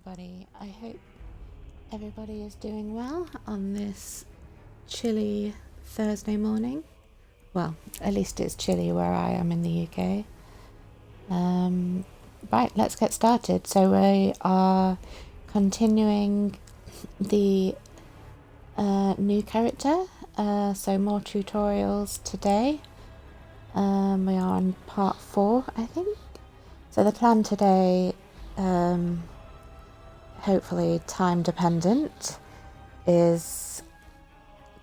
everybody. I hope everybody is doing well on this chilly Thursday morning. Well, at least it's chilly where I am in the UK. Right, let's get started. So we are continuing the new character. So more tutorials today. We are on part 4, I think. So the plan today, hopefully time dependent, is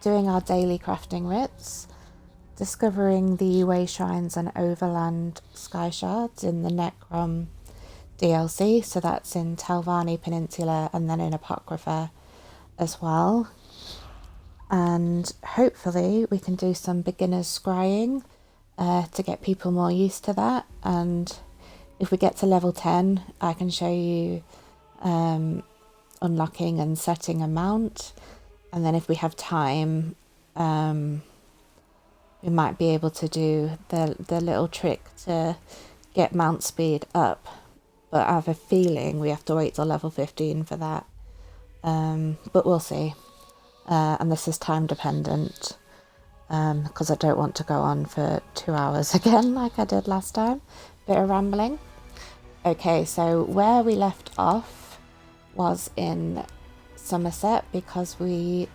doing our daily crafting writs, discovering the Wayshrines and overland Skyshards in the Necrom DLC, so that's in Talvani Peninsula and then in Apocrypha as well. And hopefully we can do some beginners scrying to get people more used to that, and if we get to level 10 I can show you unlocking and setting a mount, and then if we have time we might be able to do the little trick to get mount speed up, but I have a feeling we have to wait till level 15 for that, but we'll see. And this is time dependent because I don't want to go on for 2 hours again like I did last time. Bit of rambling. Okay, so where we left off was in Somerset because we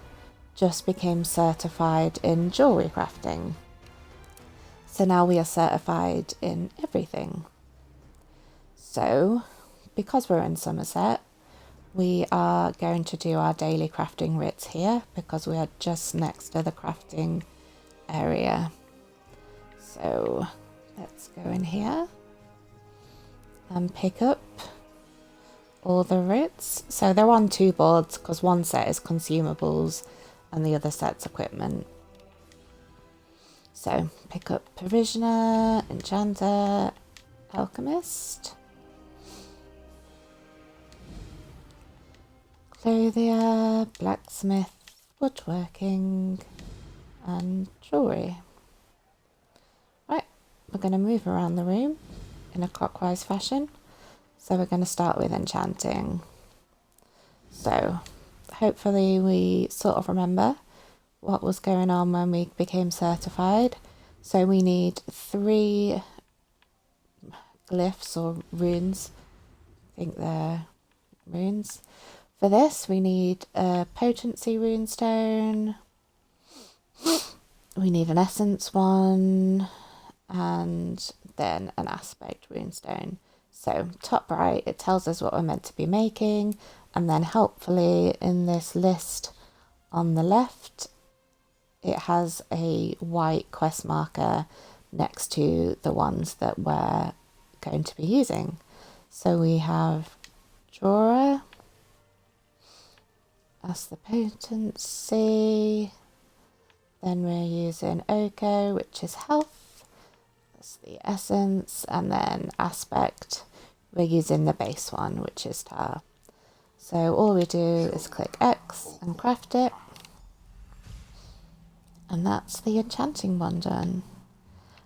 just became certified in jewellery crafting. So now we are certified in everything. So because we're in Somerset, we are going to do our daily crafting writs here because we are just next to the crafting area. So let's go in here and pick up all the writs. So they're on 2 boards because one set is consumables and the other set's equipment. So pick up Provisioner, Enchanter, Alchemist, Clothier, Blacksmith, Woodworking and Jewellery. Right, we're going to move around the room in a clockwise fashion. So we're going to start with enchanting. So hopefully we sort of remember what was going on when we became certified. So we need 3 glyphs or runes. I think they're runes. For this we need a potency runestone, we need an essence one, and then an aspect runestone. So top right, it tells us what we're meant to be making, and then helpfully in this list on the left it has a white quest marker next to the ones that we're going to be using. So we have Drawer, that's the potency, then we're using Oko, which is health, that's the essence, and then aspect, we're using the base one, which is tar. So all we do is click X and craft it, and that's the enchanting one done.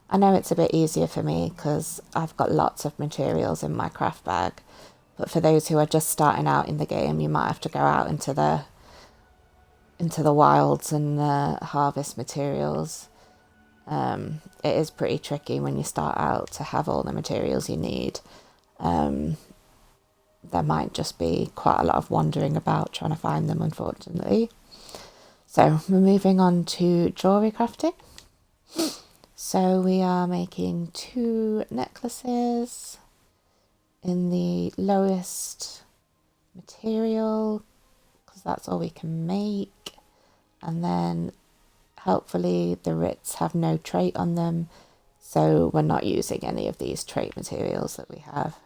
I know it's a bit easier for me because I've got lots of materials in my craft bag, but for those who are just starting out in the game, you might have to go out into the wilds and harvest materials. It is pretty tricky when you start out to have all the materials you need. There might just be quite a lot of wandering about trying to find them, unfortunately. So we're moving on to jewellery crafting. So we are making 2 necklaces in the lowest material because that's all we can make, and then hopefully the writs have no trait on them, so we're not using any of these trait materials that we have.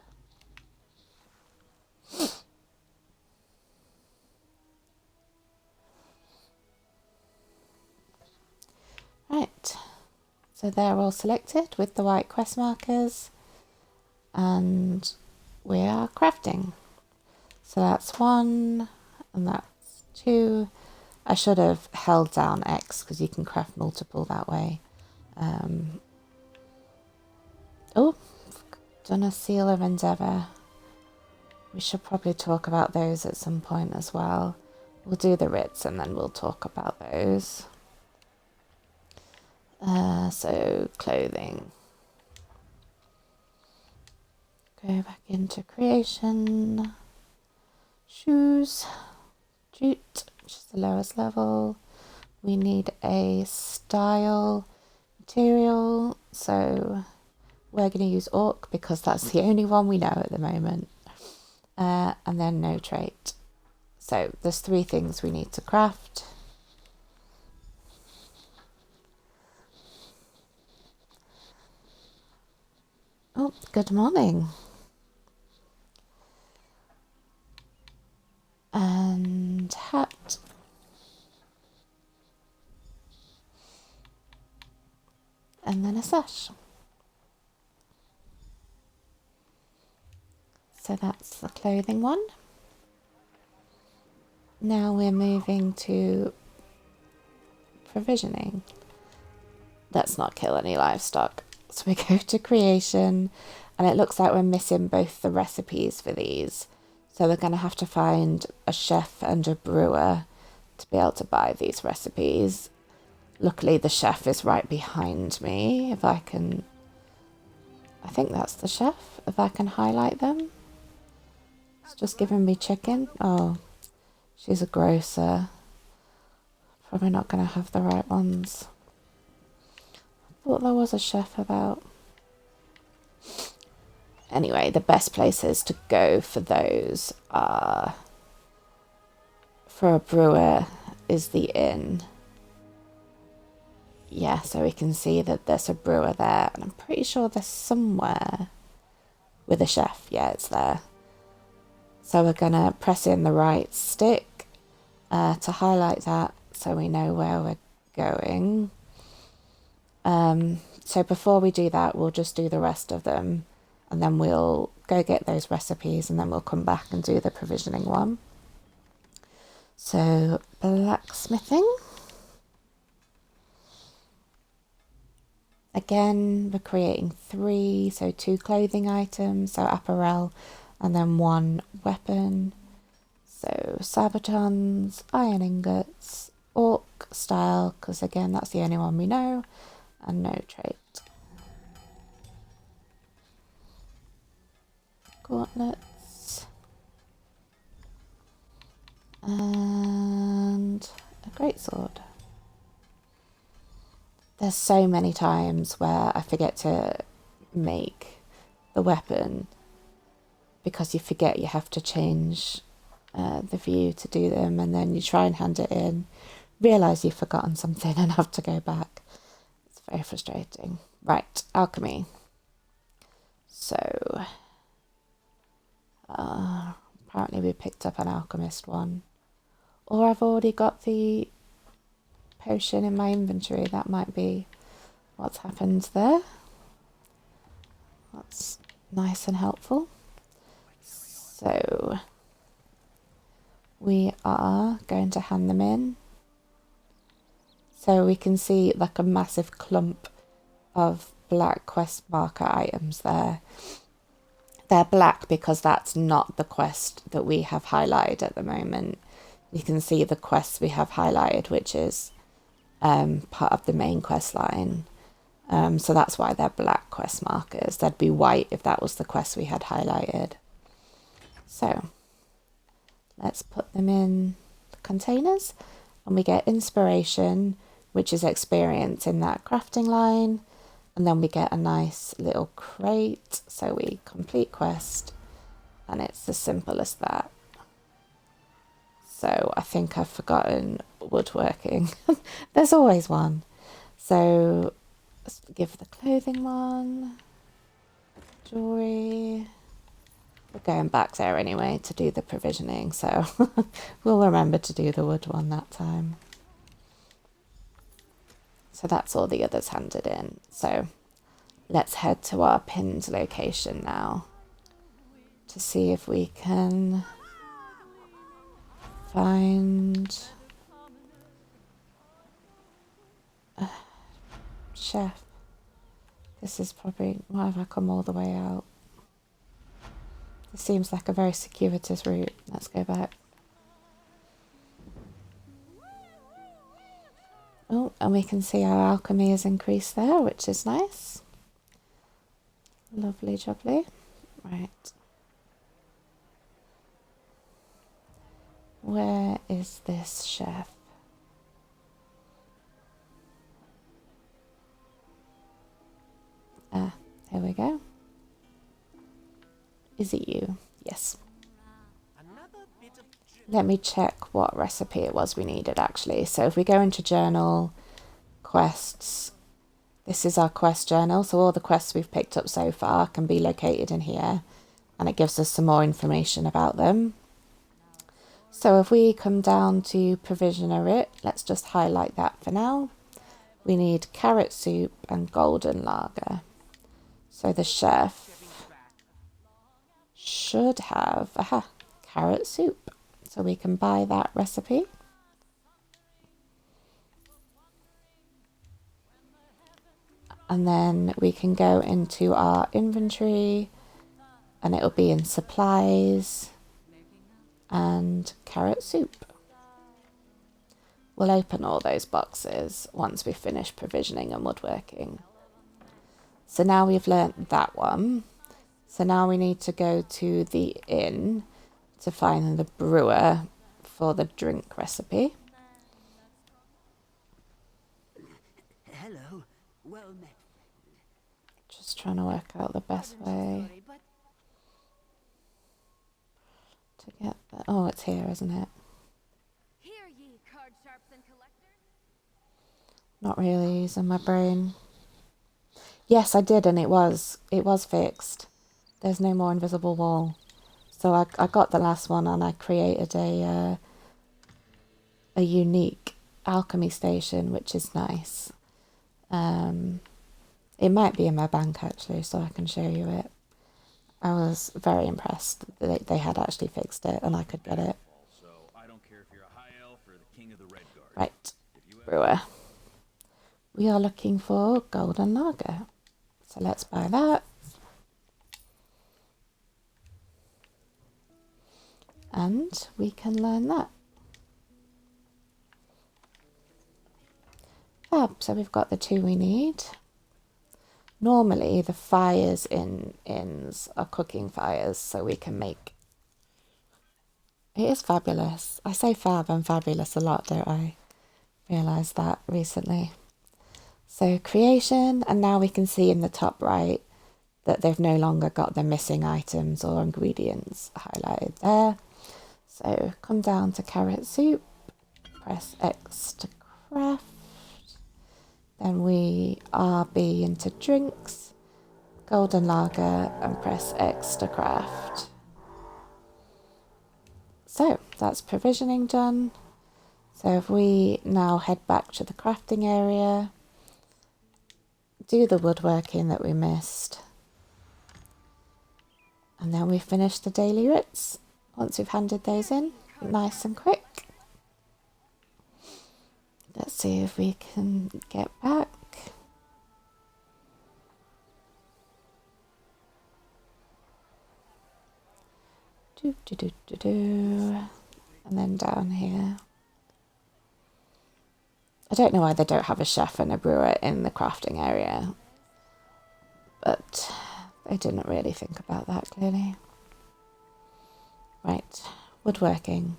Right, so they're all selected with the white quest markers, and we are crafting. So that's 1 and that's 2. I should have held down X because you can craft multiple that way. Oh, done a seal of endeavour. We should probably talk about those at some point as well. We'll do the Ritz and then we'll talk about those. So clothing. Go back into creation. Shoes. Jute, which is the lowest level. We need a style material. So we're going to use orc because that's the only one we know at the moment. And then no trait. So there's 3 things we need to craft. Oh, good morning. And hat. And then a sash. So that's the clothing one. Now we're moving to provisioning. Let's not kill any livestock. So we go to creation, and it looks like we're missing both the recipes for these. So we're going to have to find a chef and a brewer to be able to buy these recipes. Luckily, the chef is right behind me. If I can... I think that's the chef. If I can highlight them. It's just giving me chicken. Oh, she's a grocer. Probably not going to have the right ones. I thought there was a chef about. Anyway, the best places to go for those are... For a brewer is the inn. Yeah, so we can see that there's a brewer there. And I'm pretty sure there's somewhere with a chef. Yeah, it's there. So we're going to press in the right stick to highlight that so we know where we're going. So before we do that, we'll just do the rest of them. And then we'll go get those recipes and then we'll come back and do the provisioning one. So blacksmithing. Again, we're creating 3, so 2 clothing items, so apparel, and then 1 weapon. So sabatons, iron ingots, orc style, because again, that's the only one we know, and no trait. Gauntlets. And a greatsword. There's so many times where I forget to make the weapon because you forget you have to change the view to do them, and then you try and hand it in, realise you've forgotten something and have to go back. It's very frustrating. Right, alchemy. So, apparently we picked up an alchemist one. Or I've already got the potion in my inventory. That might be what's happened there. That's nice and helpful. So we are going to hand them in. So we can see like a massive clump of black quest marker items there. They're black because that's not the quest that we have highlighted at the moment. You can see the quests we have highlighted, which is part of the main quest line. So that's why they're black quest markers. They'd be white if that was the quest we had highlighted. So let's put them in the containers, and we get inspiration, which is experience in that crafting line, and then we get a nice little crate. So we complete quest, and it's as simple as that. So I think I've forgotten woodworking. There's always one. So let's give the clothing one. Jewelry. We're going back there anyway to do the provisioning, so we'll remember to do the wood one that time. So that's all the others handed in. So let's head to our pinned location now to see if we can find a chef. This is probably, why have I come all the way out? This seems like a very circuitous route. Let's go back. Oh, and we can see our alchemy has increased there, which is nice. Lovely jubbly. Right. Where is this chef? Ah, here we go. Is it you? Yes. Let me check what recipe it was we needed actually. So if we go into journal, quests, this is our quest journal. So all the quests we've picked up so far can be located in here, and it gives us some more information about them. So if we come down to provisioner it, let's just highlight that for now. We need carrot soup and golden lager. So the chef should have, carrot soup. So we can buy that recipe. And then we can go into our inventory and it'll be in supplies and carrot soup. We'll open all those boxes once we finish provisioning and woodworking. So now we've learnt that one. So now we need to go to the inn to find the brewer for the drink recipe. Hello, well met. Just trying to work out the best way to get that. Oh, it's here, isn't it? Hear ye, card sharps and collectors. Not really using my brain. Yes, I did, and it was fixed. There's no more invisible wall. So I got the last one and I created a unique alchemy station, which is nice. It might be in my bank actually, so I can show you it. I was very impressed that they had actually fixed it and I could get it. Right, brewer. We are looking for golden lager. So let's buy that. And we can learn that. So we've got the two we need. Normally the fires in inns are cooking fires, so we can make... It is fabulous. I say fab and fabulous a lot, don't I? Realised that recently. So creation, and now we can see in the top right that they've no longer got the missing items or ingredients highlighted there. So come down to carrot soup, press X to craft, then we RB into drinks, golden lager, and press X to craft. So that's provisioning done. So if we now head back to the crafting area, do the woodworking that we missed, and then we finish the daily writs. Once we've handed those in, nice and quick. Let's see if we can get back. And then down here. I don't know why they don't have a chef and a brewer in the crafting area, but they didn't really think about that clearly. Right, woodworking.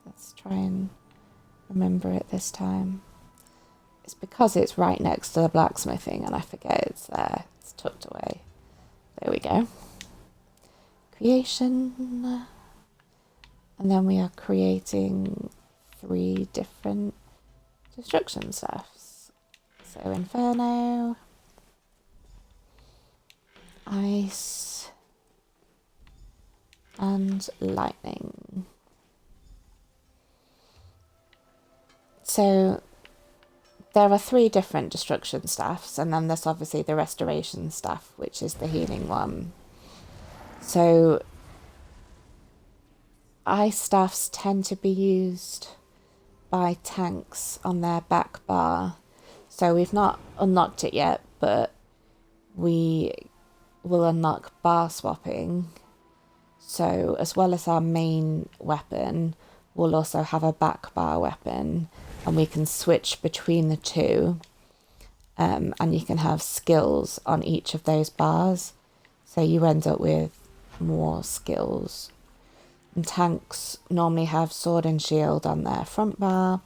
Let's try and remember it this time. It's because it's right next to the blacksmithing and I forget it's there. It's tucked away. There we go. Creation. And then we are creating 3 different destruction stuffs. So Inferno, Ice, and Lightning. So there are 3 different destruction staffs, and then there's obviously the restoration staff, which is the healing one. So ice staffs tend to be used by tanks on their back bar. So we've not unlocked it yet, but we will unlock bar swapping. So as well as our main weapon, we'll also have a back bar weapon, and we can switch between the two. And you can have skills on each of those bars. So you end up with more skills. And tanks normally have sword and shield on their front bar,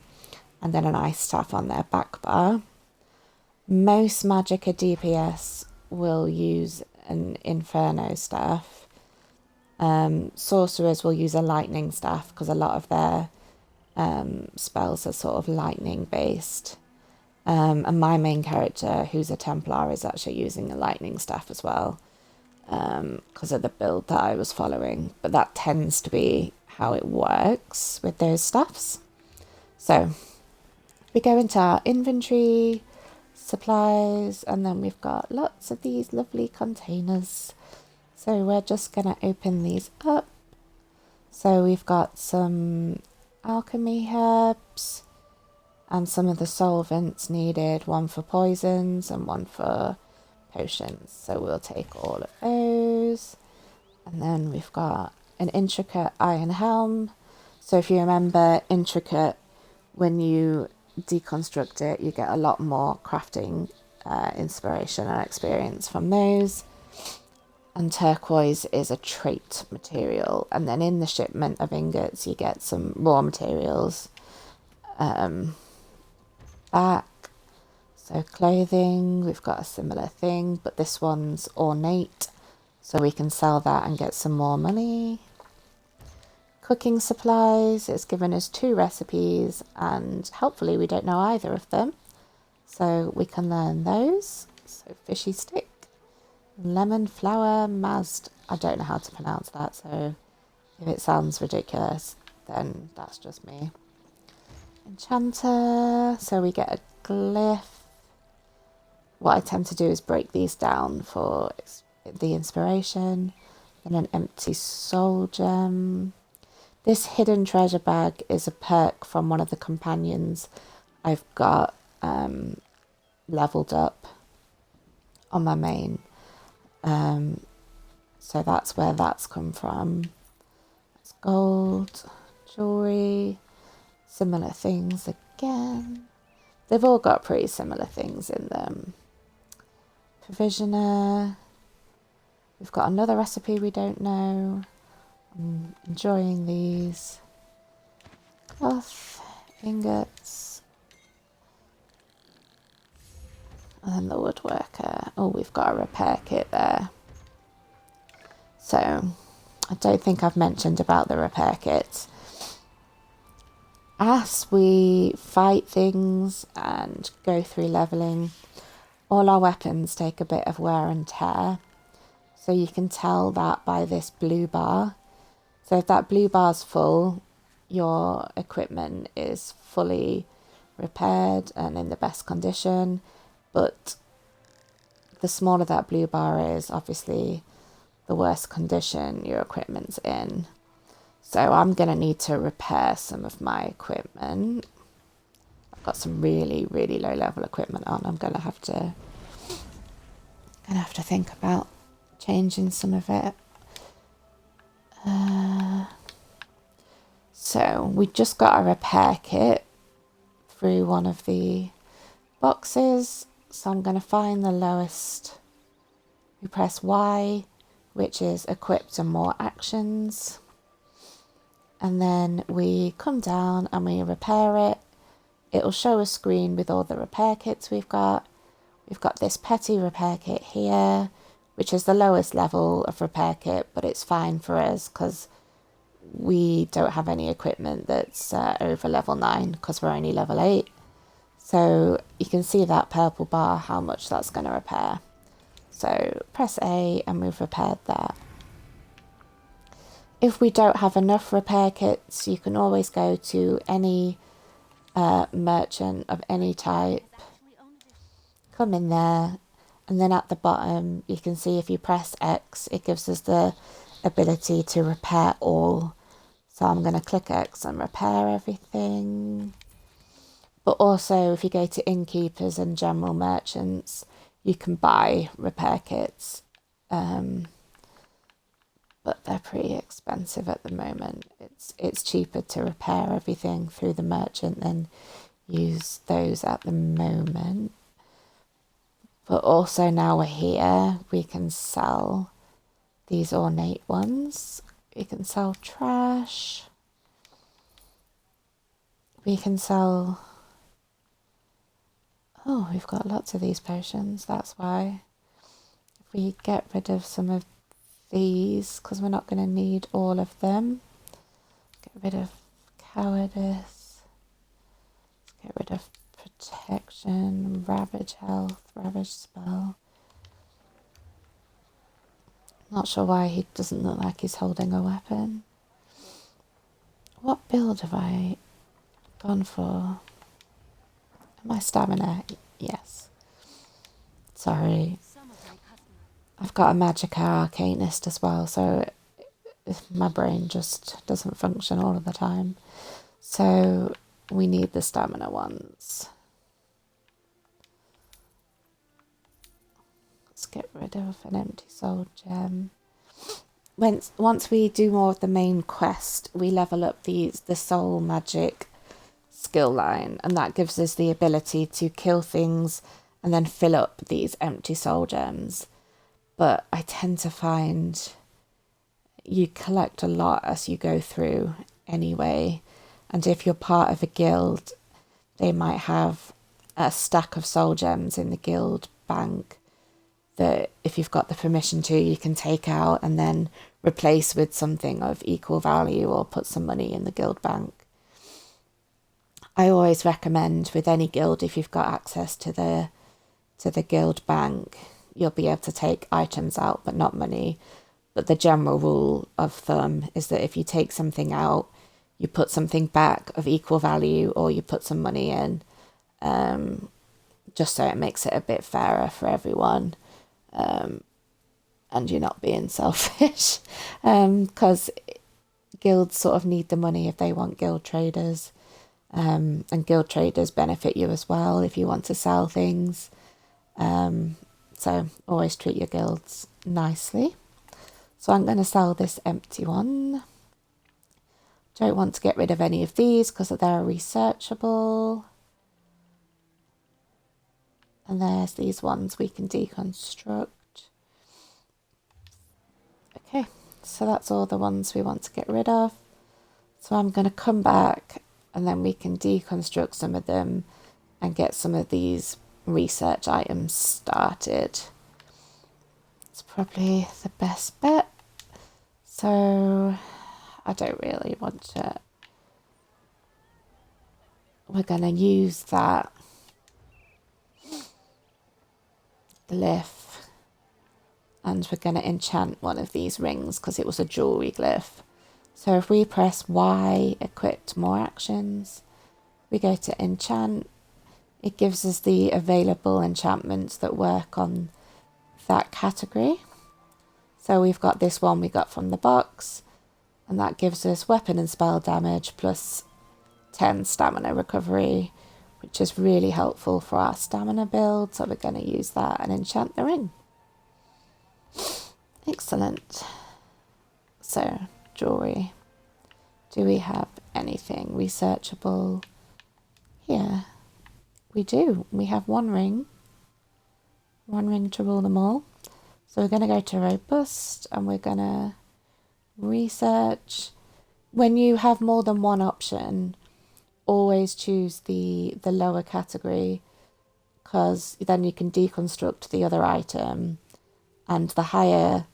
and then an ice staff on their back bar. Most Magicka DPS will use an Inferno staff. Sorcerers will use a lightning staff because a lot of their spells are sort of lightning based. And my main character, who's a Templar, is actually using a lightning staff as well, because of the build that I was following. But that tends to be how it works with those staffs. So we go into our inventory, supplies, and then we've got lots of these lovely containers. So we're just going to open these up. So we've got some alchemy herbs and some of the solvents needed, one for poisons and one for potions. So we'll take all of those. And then we've got an intricate iron helm. So if you remember, intricate, when you deconstruct it, you get a lot more crafting inspiration and experience from those. And turquoise is a trait material. And then in the shipment of ingots, you get some raw materials back. So clothing, we've got a similar thing, but this one's ornate, so we can sell that and get some more money. Cooking supplies, it's given us 2 recipes, and helpfully we don't know either of them, so we can learn those. So fishy stick, lemon flower mazd, I don't know how to pronounce that, so if it sounds ridiculous, then that's just me. Enchanter, so we get a glyph. What I tend to do is break these down for the inspiration. Then an empty soul gem. This hidden treasure bag is a perk from one of the companions I've got leveled up on my main. So that's where that's come from. It's gold, jewelry, similar things again. They've all got pretty similar things in them. Provisioner. We've got another recipe we don't know. I'm enjoying these. Cloth, ingots. And then the woodworker. Oh, we've got a repair kit there. So, I don't think I've mentioned about the repair kit. As we fight things and go through leveling, all our weapons take a bit of wear and tear. So you can tell that by this blue bar. So if that blue bar's full, your equipment is fully repaired and in the best condition. But the smaller that blue bar is, obviously, the worse condition your equipment's in. So I'm going to need to repair some of my equipment. I've got some really, really low level equipment on. I'm going to have to think about changing some of it. So we just got a repair kit through one of the boxes. So I'm going to find the lowest. We press Y, which is equipped and more actions. And then we come down and we repair it. It'll show a screen with all the repair kits we've got. We've got this petty repair kit here, which is the lowest level of repair kit, but it's fine for us because we don't have any equipment that's over level 9 because we're only level 8. So you can see that purple bar, how much that's going to repair. So press A and we've repaired that. If we don't have enough repair kits, you can always go to any merchant of any type, come in there, and then at the bottom you can see if you press X, it gives us the ability to repair all. So I'm going to click X and repair everything. But also if you go to innkeepers and general merchants, you can buy repair kits but they're pretty expensive at the moment. It's cheaper to repair everything through the merchant than use those at the moment. But also now we're here, we can sell these ornate ones. We can sell trash. We can sell... Oh, we've got lots of these potions, that's why. If we get rid of some of these, because we're not going to need all of them. Get rid of cowardice. Get rid of protection, ravage health, ravage spell. Not sure why he doesn't look like he's holding a weapon. What build have I gone for? My stamina, yes. Sorry. I've got a Magicka Arcanist as well, so my brain just doesn't function all of the time. So we need the stamina ones. Let's get rid of an empty soul gem. Once we do more of the main quest, we level up the soul magic skill line, and that gives us the ability to kill things and then fill up these empty soul gems. But I tend to find you collect a lot as you go through anyway, and if you're part of a guild, they might have a stack of soul gems in the guild bank that if you've got the permission to, you can take out and then replace with something of equal value or put some money in the guild bank. I always recommend with any guild, if you've got access to the guild bank, you'll be able to take items out but not money. But the general rule of thumb is that if you take something out, you put something back of equal value or you put some money in, just so it makes it a bit fairer for everyone. And you're not being selfish, because guilds sort of need the money if they want guild traders, and guild traders benefit you as well if you want to sell things. So always treat your guilds nicely. So I'm going to sell this empty one. Don't want to get rid of any of these because they're researchable. And there's these ones we can deconstruct. Okay, so that's all the ones we want to get rid of. So I'm going to come back and then we can deconstruct some of them and get some of these research items started. It's probably the best bet. So I don't really want to. We're going to use that glyph and we're going to enchant one of these rings because it was a jewelry glyph. So if we press Y, equipped more actions, we go to enchant. It gives us the available enchantments that work on that category. So we've got this one we got from the box, and that gives us weapon and spell damage plus 10 stamina recovery, which is really helpful for our stamina build. So we're going to use that and enchant the ring. Excellent. So jewelry. Do we have anything researchable here? We do. We have one ring to rule them all. So we're going to go to robust and we're going to research. When you have more than one option, always choose the lower category, because then you can deconstruct the other item, and the higher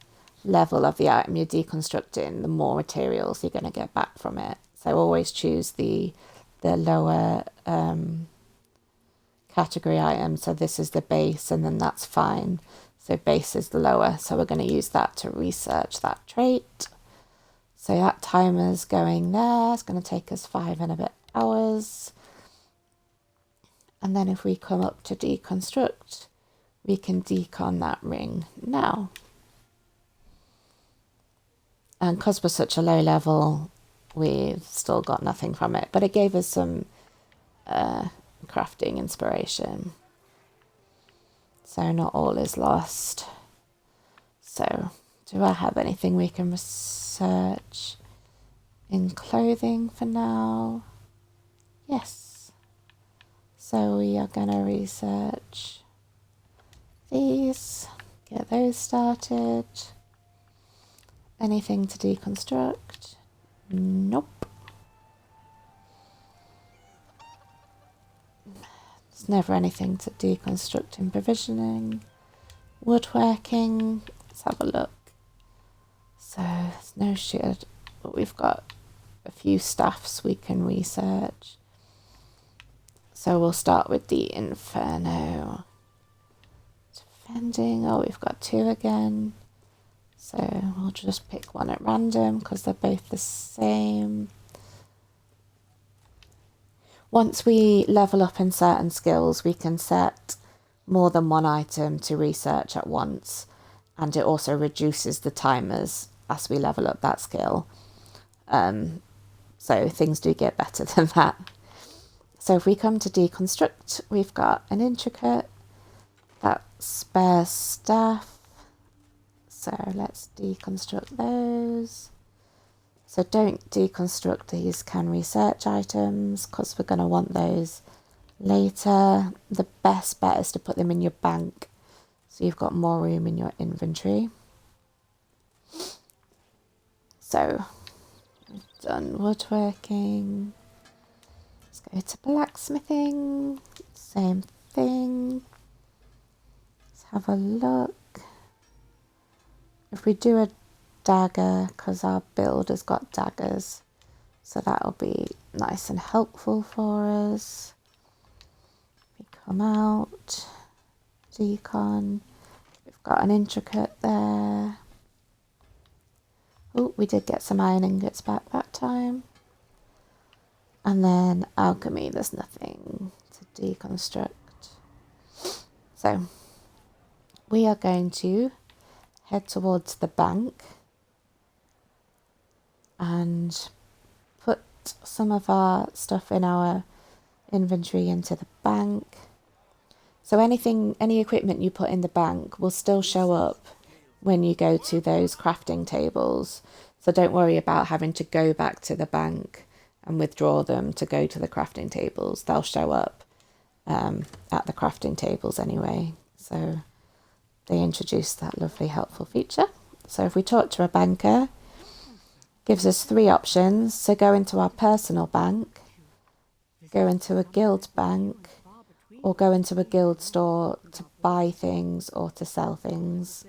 level of the item you're deconstructing, the more materials you're going to get back from it. So always choose the lower category item. So this is the base, and then that's fine. So base is the lower. So we're going to use that to research that trait. So that timer's going there. It's going to take us 5 and a bit hours. And then if we come up to deconstruct, we can decon that ring now. And because we're such a low level, we've still got nothing from it. But it gave us some crafting inspiration. So not all is lost. So Do I have anything we can research in clothing for now? Yes. So we are going to research these, get those started. Anything to deconstruct? Nope. There's never anything to deconstruct in provisioning. Woodworking, let's have a look. So there's no shit, but we've got a few staffs we can research. So we'll start with the Inferno. Defending, oh, we've got 2 again. So we'll just pick one at random because they're both the same. Once we level up in certain skills, we can set more than one item to research at once. And it also reduces the timers as we level up that skill. So things do get better than that. So if we come to deconstruct, we've got an intricate, that spare staff. So let's deconstruct those. So don't deconstruct these can research items because we're going to want those later. The best bet is to put them in your bank so you've got more room in your inventory. So we've done woodworking. Let's go to blacksmithing. Same thing. Let's have a look. If we do a dagger, because our build has got daggers, so that'll be nice and helpful for us. We come out, decon, we've got an intricate there. Oh, we did get some iron ingots back that time. And then alchemy, there's nothing to deconstruct. So we are going to head towards the bank and put some of our stuff in our inventory into the bank. So any equipment you put in the bank will still show up when you go to those crafting tables. So don't worry about having to go back to the bank and withdraw them to go to the crafting tables. They'll show up at the crafting tables anyway. So they introduced that lovely helpful feature. So if we talk to a banker, gives us 3 options. So go into our personal bank, go into a guild bank, or go into a guild store to buy things or to sell things.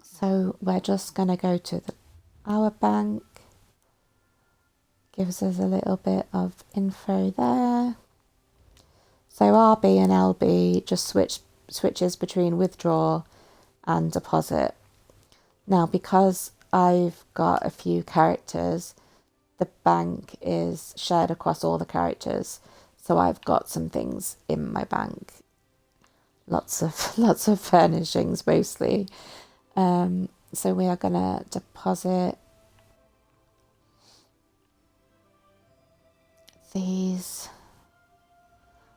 So we're just going to go to our bank. Gives us a little bit of info there. So RB and LB just switches between withdraw and deposit. Now, because I've got a few characters, the bank is shared across all the characters. So I've got some things in my bank. Lots of furnishings mostly. So we are gonna deposit these.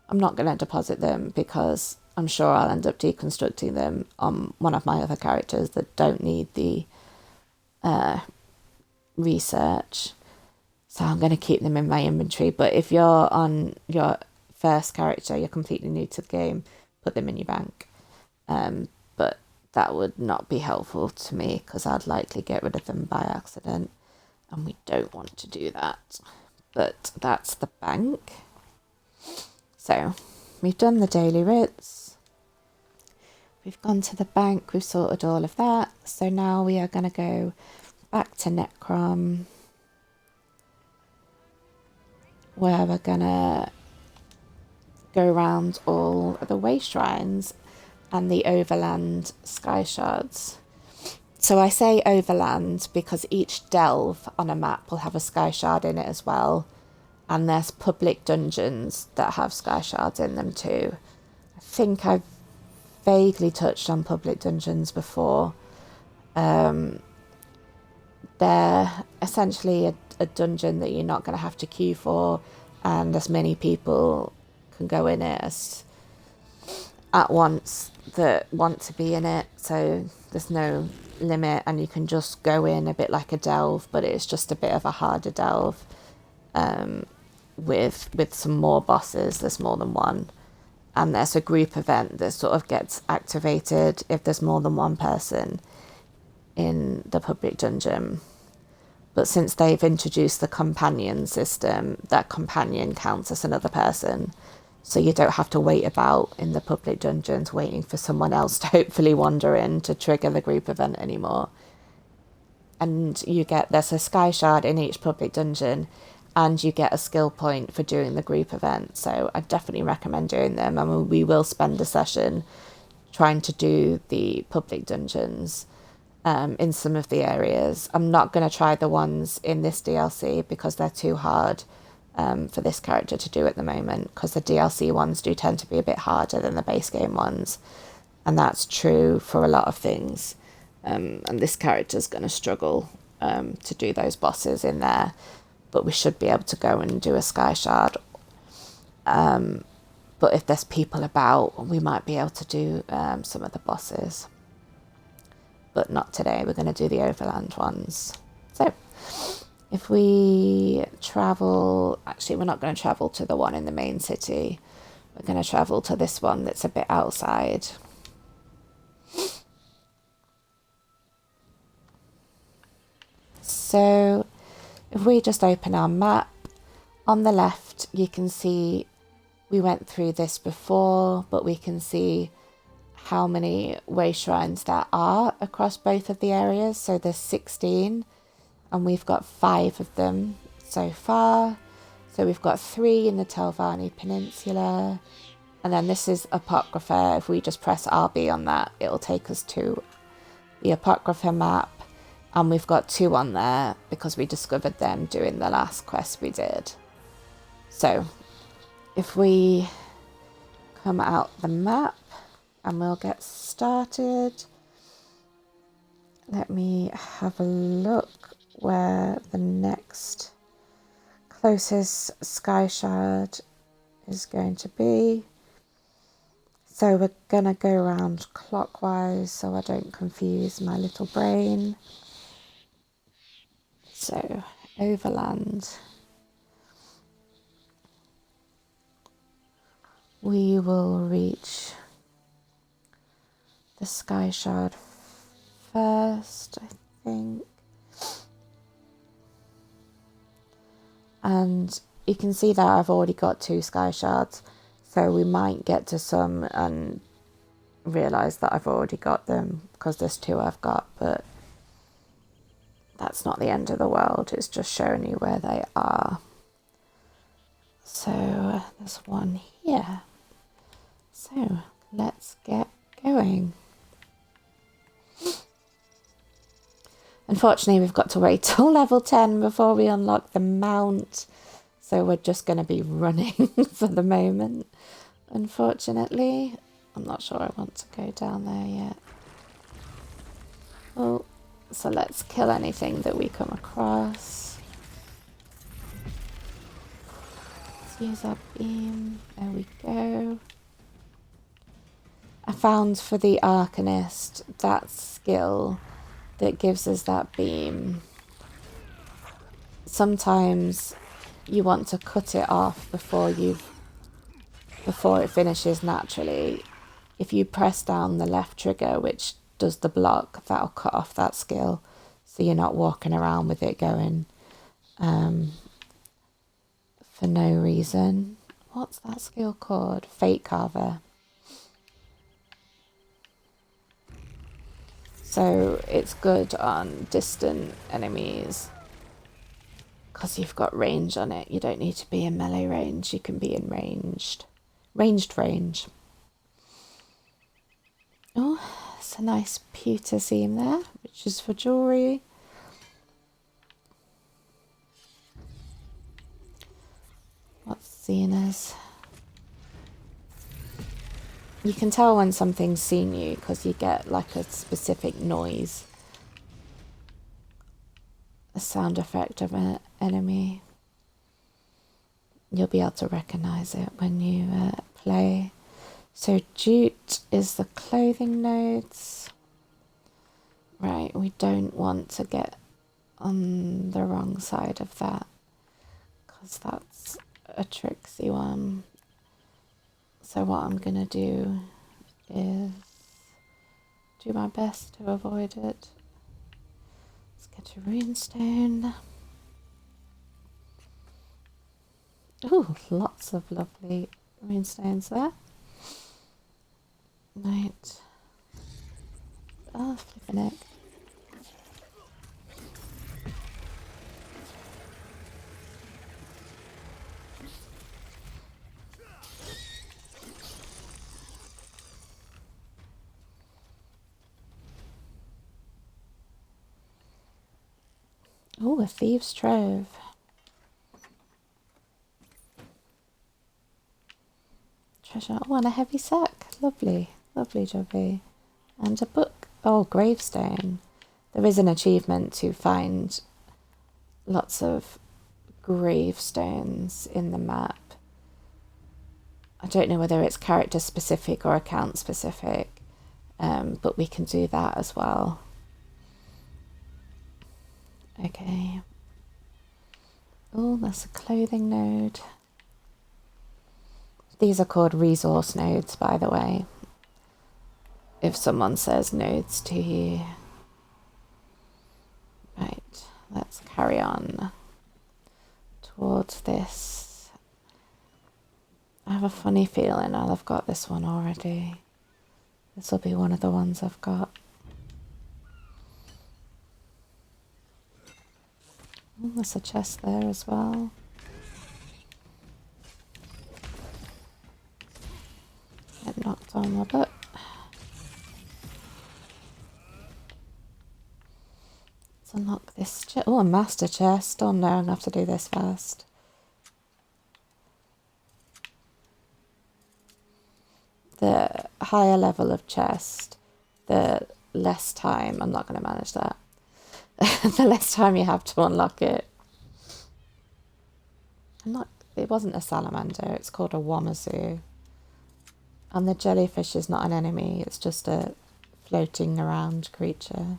I'm not gonna deposit them because I'm sure I'll end up deconstructing them on one of my other characters that don't need the research. So I'm going to keep them in my inventory. But if you're on your first character, you're completely new to the game, put them in your bank. But that would not be helpful to me because I'd likely get rid of them by accident. And we don't want to do that. But that's the bank. So we've done the daily writs. We've gone to the bank. We've sorted all of that. So now we are going to go back to Necrom, where we're gonna go around all the Wayshrines and the overland Skyshards. So I say overland because each delve on a map will have a Skyshard in it as well, and there's public dungeons that have Skyshards in them too. I think I've vaguely touched on public dungeons before. They're essentially a dungeon that you're not going to have to queue for, and as many people can go in it at once that want to be in it, so there's no limit, and you can just go in a bit like a delve, but it's just a bit of a harder delve, with some more bosses. There's more than one, and there's a group event that sort of gets activated if there's more than one person in the public dungeon. But since they've introduced the companion system, that companion counts as another person. So you don't have to wait about in the public dungeons waiting for someone else to hopefully wander in to trigger the group event anymore. And there's a Skyshard in each public dungeon, and you get a skill point for doing the group event. So I definitely recommend doing them. I mean, we will spend a session trying to do the public dungeons in some of the areas. I'm not going to try the ones in this DLC because they're too hard for this character to do at the moment, because the DLC ones do tend to be a bit harder than the base game ones, and that's true for a lot of things. And this character's going to struggle to do those bosses in there, but we should be able to go and do a Skyshard. But if there's people about, we might be able to do some of the bosses. But not today. We're going to do the overland ones. So if we travel, actually we're not going to travel to the one in the main city. We're going to travel to this one that's a bit outside. So if we just open our map, on the left you can see we went through this before, but we can see how many Wayshrines there are across both of the areas. So there's 16, and we've got 5 of them so far. So we've got 3 in the Telvanni Peninsula, and then this is Apocrypha. If we just press RB on that, it'll take us to the Apocrypha map, and we've got 2 on there because we discovered them doing the last quest we did. So if we come out the map, and we'll get started. Let me have a look where the next closest Skyshard is going to be. So we're going to go around clockwise so I don't confuse my little brain. So overland. We will reach the Skyshard first, I think. And you can see that I've already got 2 Skyshards, so we might get to some and realise that I've already got them because there's 2 I've got, but that's not the end of the world. It's just showing you where they are. So there's one here. So let's get going. Unfortunately, we've got to wait till level 10 before we unlock the mount. So we're just going to be running for the moment, unfortunately. I'm not sure I want to go down there yet. Oh, so let's kill anything that we come across. Let's use our beam. There we go. I found for the Arcanist that skill that gives us that beam. Sometimes you want to cut it off before it finishes naturally. If you press down the left trigger, which does the block, that'll cut off that skill, so you're not walking around with it going for no reason. What's that skill called? Fate Carver. So it's good on distant enemies because you've got range on it. You don't need to be in melee range. You can be in ranged range. Oh, it's a nice pewter seam there, which is for jewellery. What's seen as? You can tell when something's seen you because you get like a specific noise, a sound effect of an enemy. You'll be able to recognise it when you play. So jute is the clothing nodes. Right, we don't want to get on the wrong side of that because that's a tricksy one. So what I'm going to do is do my best to avoid it. Let's get a runestone. Oh, lots of lovely runestones there. Right. Oh, flipping it. Oh, a thieves' trove. Treasure. Oh, and a heavy sack. Lovely. Lovely jobby. And a book. Oh, gravestone. There is an achievement to find lots of gravestones in the map. I don't know whether it's character specific or account specific, but we can do that as well. Okay. Oh, that's a clothing node. These are called resource nodes, by the way. If someone says nodes to you. Right, let's carry on towards this. I have a funny feeling I'll have got this one already. This will be one of the ones I've got. Oh, there's a chest there as well. Get knocked on my butt. Let's unlock this chest. Oh, a master chest. Oh no, I'm going to have to do this first. The higher level of chest, the less time. I'm not going to manage that. The less time you have to unlock it. It wasn't a salamander, it's called a wamazu. And the jellyfish is not an enemy, it's just a floating around creature.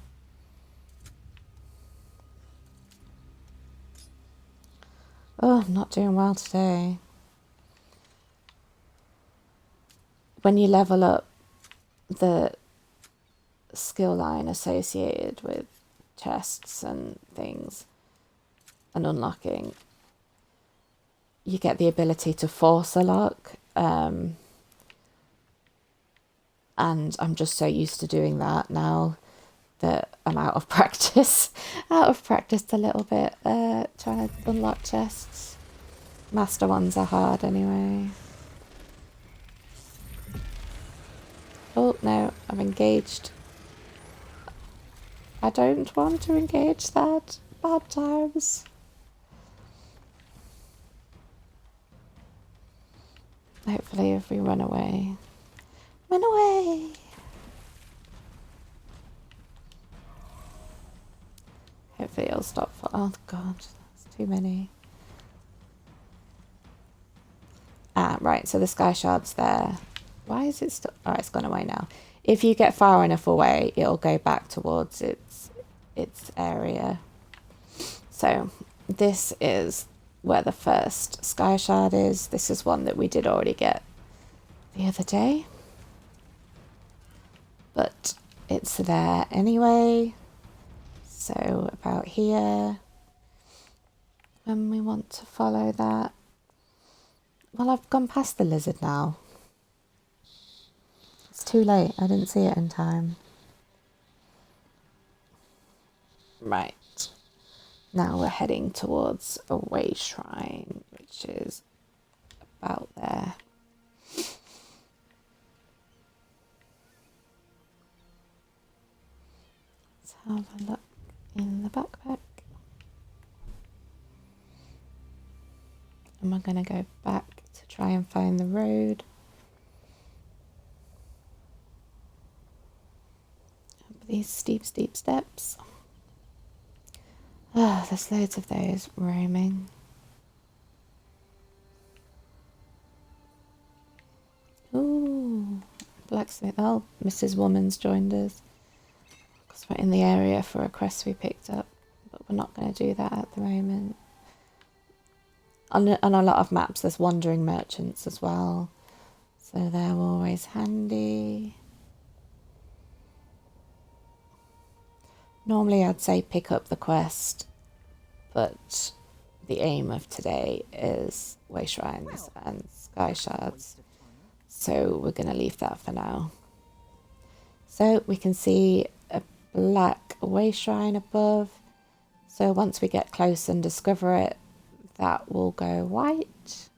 Oh, I'm not doing well today. When you level up the skill line associated with chests and things and unlocking, you get the ability to force a lock, and I'm just so used to doing that now that I'm out of practice a little bit, trying to unlock chests. Master ones are hard anyway. Oh no, I'm engaged. I don't want to engage that. Bad times. Hopefully if we run away. Run away! Hopefully it'll stop. Oh god, that's too many. Ah, right, so the Skyshards there. Why is it still... Oh, it's gone away now. If you get far enough away, it'll go back towards its area. So this is where the first Skyshard is. This is one that we did already get the other day. But it's there anyway. So about here. And we want to follow that. Well, I've gone past the lizard now. It's too late. I didn't see it in time. Right. Now we're heading towards a Wayshrine, which is about there. Let's have a look in the backpack. Am I going to go back to try and find the road? Up these steep steps. Ah, there's loads of those roaming. Ooh. blacksmith. Oh, Mrs. Woman's joined us. Because we're in the area for a quest we picked up. But we're not going to do that at the moment. On a lot of maps, there's wandering merchants as well. So they're always handy. Normally I'd say pick up the quest, but the aim of today is Wayshrines and Skyshards. So we're going to leave that for now. So we can see a black Wayshrine above. So once we get close and discover it, that will go white.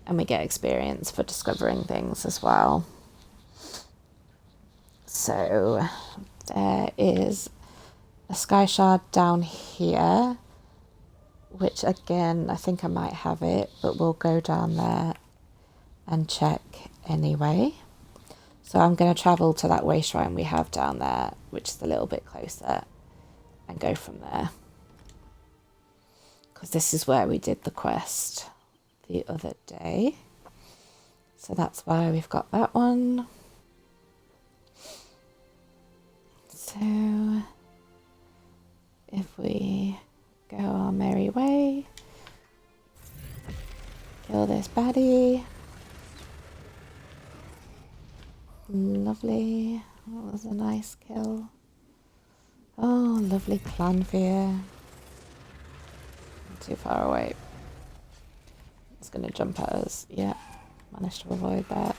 And we get experience for discovering things as well. So there is a Skyshard down here, which again, I think I might have it, but we'll go down there and check anyway. So I'm going to travel to that Wayshrine we have down there, which is a little bit closer, and go from there. Because this is where we did the quest the other day. So that's why we've got that one. So if we go our merry way, kill this baddie. Lovely. That was a nice kill. Oh, lovely clanfear. Too far away. It's going to jump at us. Yeah, managed to avoid that.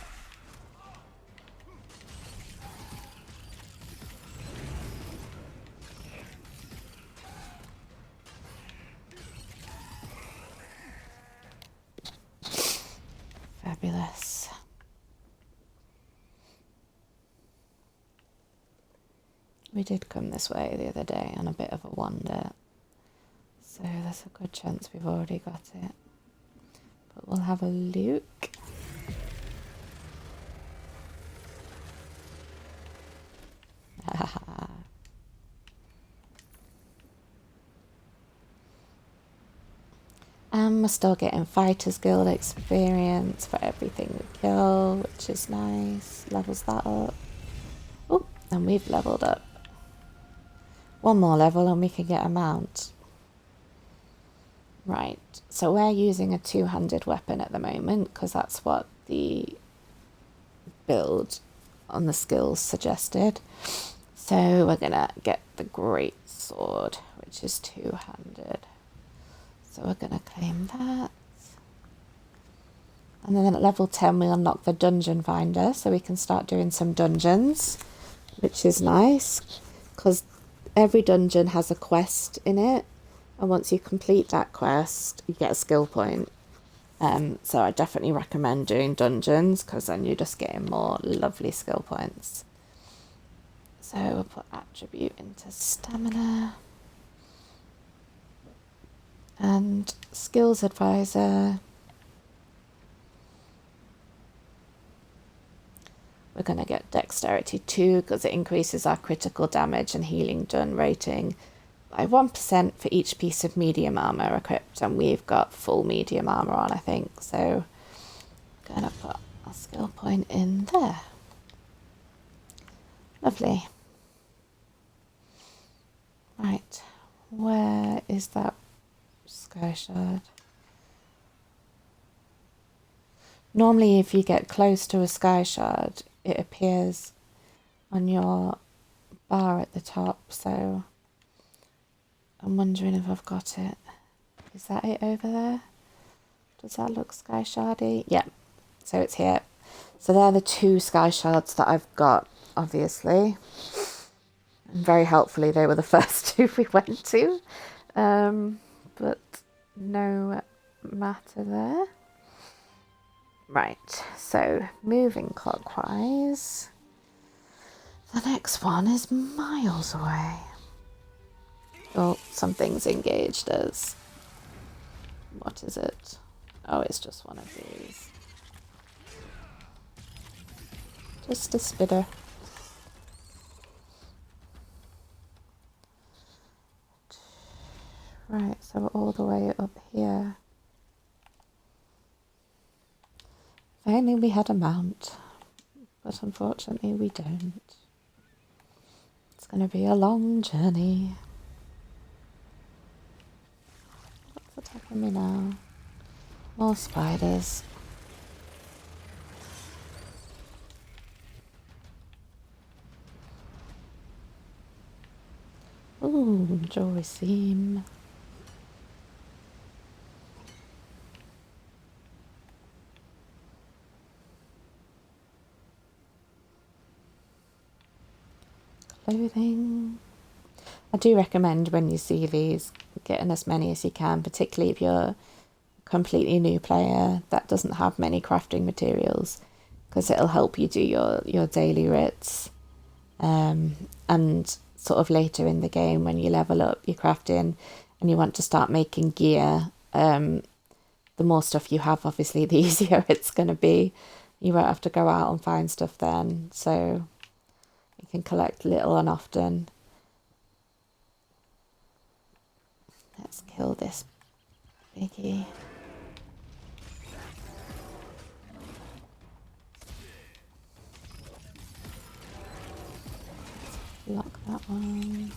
Fabulous. We did come this way the other day on a bit of a wander, so there's a good chance we've already got it. But we'll have a look. And we're still getting Fighters Guild experience for everything we kill, which is nice. Levels that up. Oh, and we've leveled up. One more level and we can get a mount. Right, so we're using a two-handed weapon at the moment because that's what the build on the skills suggested. So we're gonna get the great sword, which is two-handed. So we're gonna claim that. And then at level 10 we unlock the dungeon finder, so we can start doing some dungeons, which is nice because every dungeon has a quest in it, and once you complete that quest you get a skill point. So I definitely recommend doing dungeons because then you're just getting more lovely skill points. So we'll put attribute into stamina. And skills advisor. We're going to get dexterity 2 because it increases our critical damage and healing done rating by 1% for each piece of medium armor equipped, and we've got full medium armor on, I think, so I'm going to put a skill point in there. Lovely. Right, where is that Skyshard? Normally if you get close to a Skyshard it appears on your bar at the top, so I'm wondering if I've got it. Is that it over there? Does that look Skyshardy? Yeah, so it's here. So they're the two Skyshards that I've got, obviously. And very helpfully they were the first two we went to. But no matter there. Right, so moving clockwise. The next one is miles away. Oh, something's engaged us. What is it? Oh, it's just one of these. Just a spitter. Right, so we're all the way up here. only we had a mount, but unfortunately we don't. It's going to be a long journey. What's attacking me now? More spiders. Ooh, joy seam. Clothing. I do recommend when you see these, getting as many as you can, particularly if you're a completely new player that doesn't have many crafting materials, because it'll help you do your daily writs. And sort of later in the game when you level up your crafting and you want to start making gear, the more stuff you have, obviously, the easier it's going to be. You won't have to go out and find stuff then, so you can collect little and often. Let's kill this biggie. Lock that one.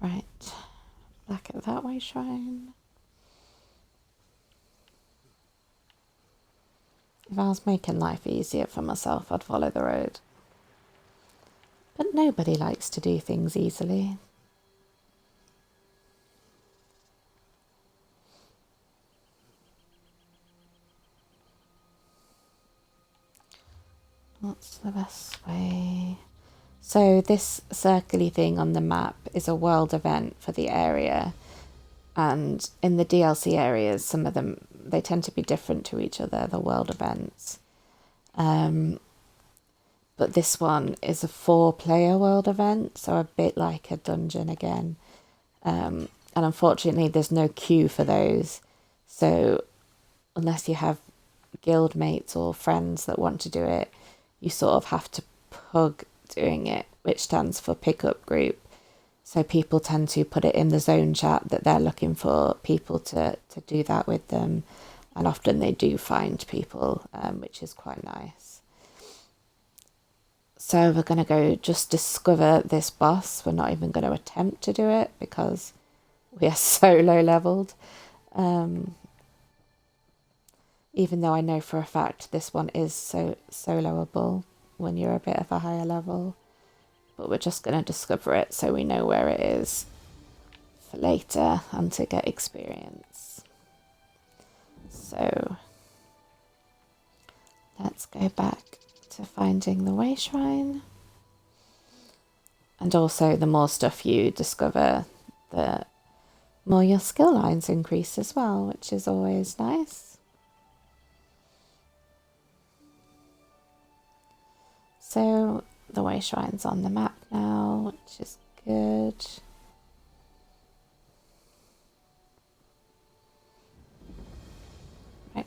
Right, back at that Wayshrine. If I was making life easier for myself, I'd follow the road. But nobody likes to do things easily. What's the best way? So this circly thing on the map is a world event for the area. And in the DLC areas, some of them, they tend to be different to each other, the world events. But this one is a 4-player world event, so a bit like a dungeon again. And unfortunately, there's no queue for those. So unless you have guild mates or friends that want to do it, you sort of have to pug doing it, which stands for pickup group. So people tend to put it in the zone chat that they're looking for people to do that with them. And often they do find people, which is quite nice. So we're going to go just discover this boss. We're not even going to attempt to do it because we are so low leveled. Even though I know for a fact this one is so soloable when you're a bit of a higher level. But we're just going to discover it so we know where it is for later and to get experience. So let's go back to finding the Wayshrine. And also the more stuff you discover, the more your skill lines increase as well, which is always nice. So the Wayshrine's on the map now, which is good. Right,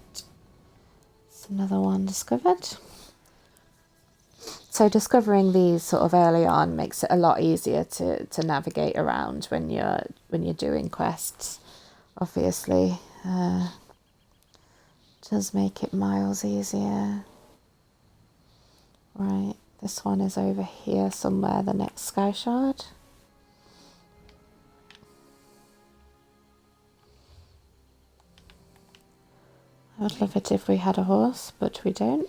it's another one discovered. So discovering these sort of early on makes it a lot easier to navigate around when you're doing quests. Obviously, does make it miles easier. Right, this one is over here somewhere, the next Skyshard. I would love it if we had a horse, but we don't.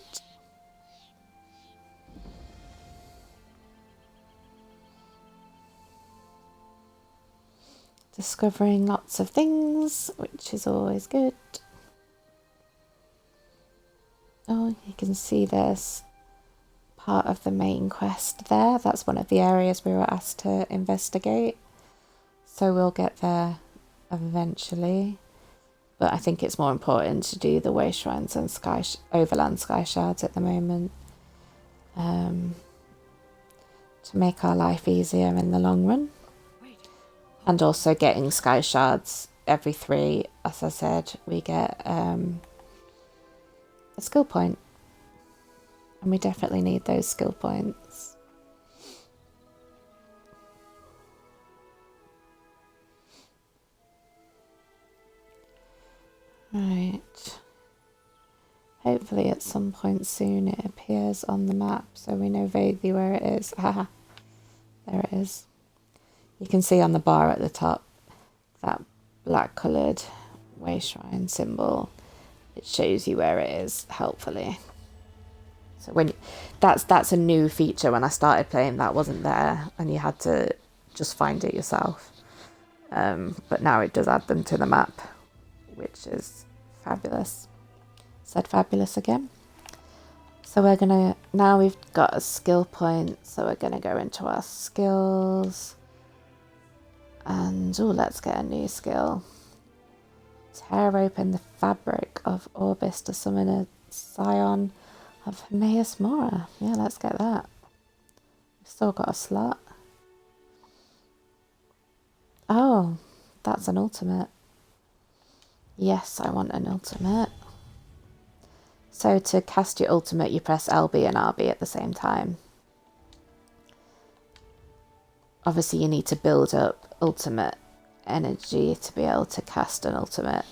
Discovering lots of things, which is always good. Oh, you can see there's part of the main quest there. That's one of the areas we were asked to investigate. So we'll get there eventually. But I think it's more important to do the Wayshrines and overland Skyshards at the moment. To make our life easier in the long run. And also getting Skyshards every 3, as I said, we get a skill point. And we definitely need those skill points. Right. Hopefully at some point soon it appears on the map so we know vaguely where it is. Haha, there it is. You can see on the bar at the top that black coloured Wayshrine symbol. It shows you where it is, helpfully. So when that's a new feature. When I started playing, that wasn't there, and you had to just find it yourself. But now it does add them to the map, which is fabulous. Said fabulous again. So we're gonna, now we've got a skill point, so we're gonna go into our skills. And let's get a new skill. Tear open the fabric of Orbis to summon a scion of Hermaeus Mora. Yeah, let's get that. We've still got a slot. Oh, that's an ultimate. Yes, I want an ultimate. So to cast your ultimate, you press LB and RB at the same time. Obviously, you need to build up ultimate energy to be able to cast an ultimate.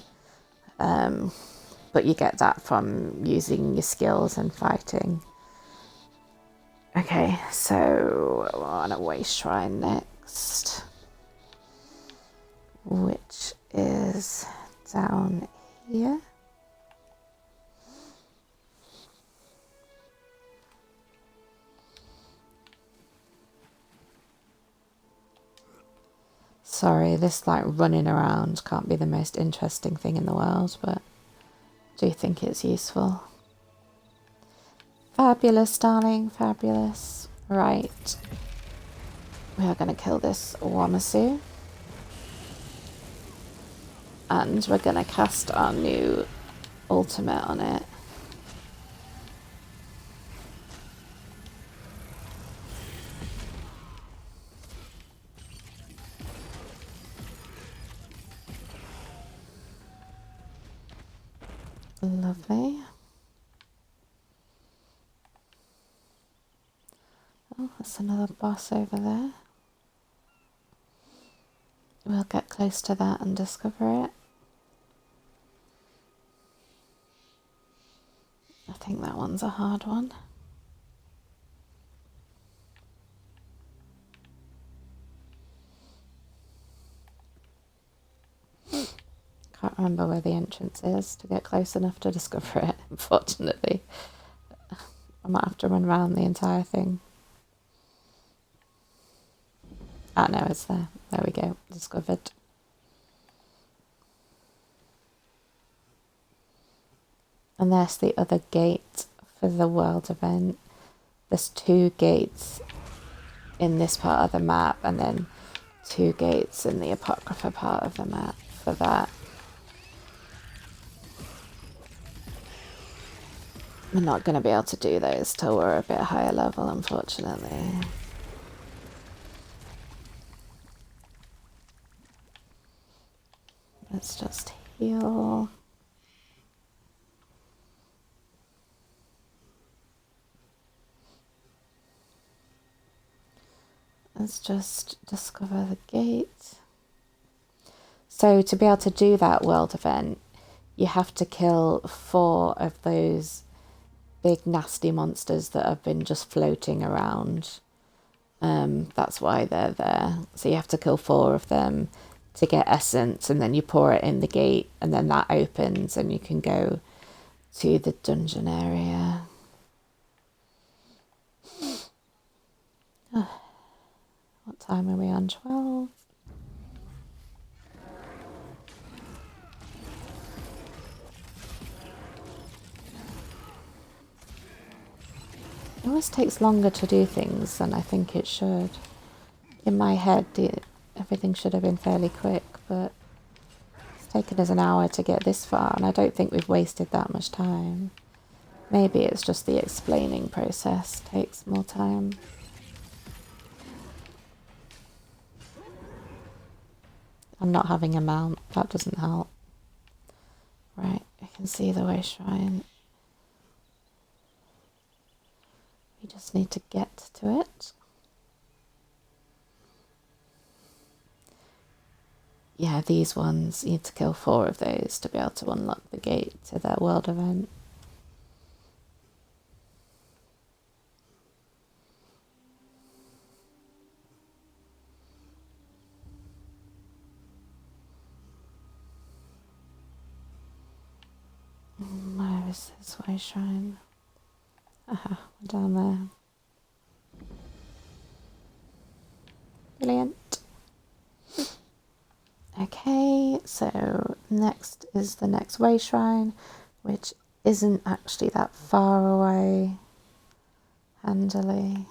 But you get that from using your skills and fighting. Okay, so we're on a Wayshrine next, which is down here. Sorry, this like running around can't be the most interesting thing in the world, but I do think it's useful. Fabulous, darling, fabulous. Right. We are going to kill this Wamasu. And we're going to cast our new ultimate on it. Lovely. Oh, that's another boss over there. We'll get close to that and discover it. I think that one's a hard one. Can't remember where the entrance is to get close enough to discover it, unfortunately. I might have to run around the entire thing. Ah, no, it's there. There we go. Discovered. And there's the other gate for the world event. There's 2 gates in this part of the map, and then 2 gates in the Apocrypha part of the map for that. We're not going to be able to do those till we're a bit higher level, unfortunately. Let's just heal. Let's just discover the gate. So to be able to do that world event, you have to kill 4 of those big nasty monsters that have been just floating around. That's why they're there. So you have to kill 4 of them to get essence, and then you pour it in the gate, and then that opens and you can go to the dungeon area. Oh, what time are we on? 12? It always takes longer to do things than I think it should. In my head, everything should have been fairly quick, but it's taken us an hour to get this far, and I don't think we've wasted that much time. Maybe it's just the explaining process takes more time. I'm not having a mount, that doesn't help. Right, I can see the Wayshrine. We just need to get to it. yeah, these ones, you need to kill 4 of those to be able to unlock the gate to that world event. Where is this Wayshrine? Aha, we're down there. Brilliant. Okay, so next is the next Wayshrine, which isn't actually that far away, handily.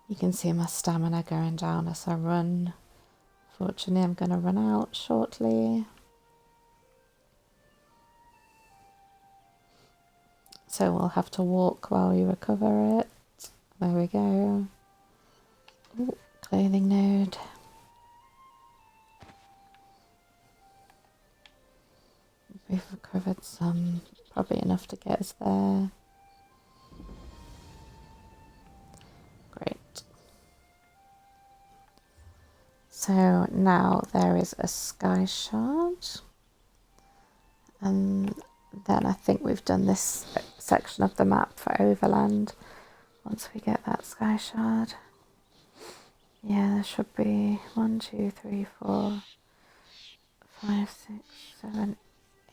You can see my stamina going down as I run. Fortunately, I'm going to run out shortly. So we'll have to walk while we recover it. There we go. Ooh, clothing node. We've recovered some, probably enough to get us there. Great. So now there is a Skyshard. And then I think we've done this section of the map for overland. Once we get that Skyshard. Yeah, there should be 1, 2, 3, 4, 5, 6, 7,